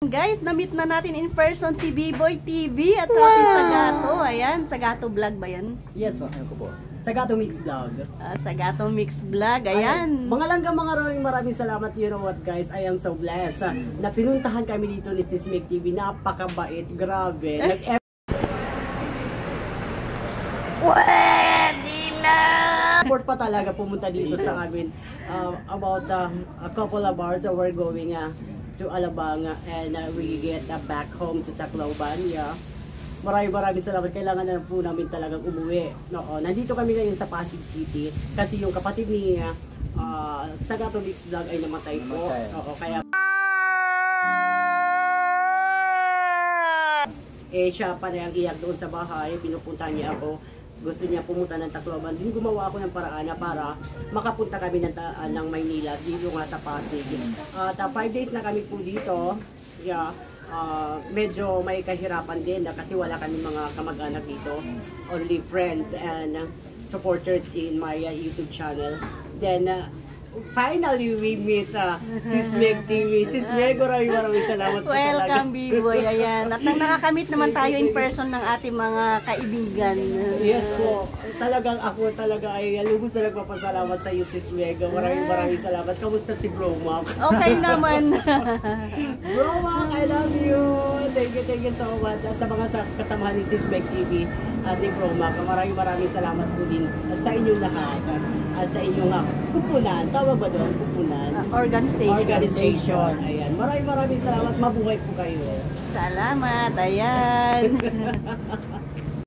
Guys, na-meet na natin in person si B-Boy TV at sa ating Sagato. Ayan, Sagato Vlog ba yan? Yes, ano ko po. Sagato Mix Vlog. Sagato Mix Vlog, ayan. Mga langga, maraming salamat. You know what guys, I am so blessed na pinuntahan kami dito ni Sis Meg TV. Napakabait, grabe. Pwede na! Effort pa talaga pumunta dito sa amin about a couple of hours we're going to Alabang and we get back home to Tacloban. Yeah. Maraming salamat. Kailangan na po namin talagang umuwi. No, nandito kami ngayon sa Pasig City kasi yung kapatid ni Sagato Mix Vlog ay namatay po. Oo, kaya siya pa na iyak doon sa bahay, pinupunta niya ako. Gusto niya pumunta ng Tacloban. Din gumawa ako ng paraan para makapunta kami ng Maynila dito nga sa Pasig. At 5 days na kami po dito. Yeah, medyo may kahirapan din kasi wala kami mga kamag-anak dito. Only friends and supporters in my YouTube channel. Then finally we meet Sis Meg TV. Sis Meg, maraming salamat po talaga. Welcome, B-Boy. Ayan. At nakakamit naman tayo in person ng ating mga kaibigan. Yes po. Talagang ako talaga ay lubos na nagpapasalamat sa iyo, Sis Meg. Maraming salamat. Kamusta si Bro Mac? Okay naman. Bro Mac, I love you. Thank you so much. At sa mga kasamahan ni Sis Meg TV at ni Bro Mac, maraming salamat po din sa inyong lahat. At sa inyong kupunan. Tawag ba doon? Kupunan? Organization. Ayan. Maraming salamat. Mabuhay po kayo. Salamat. Ayan.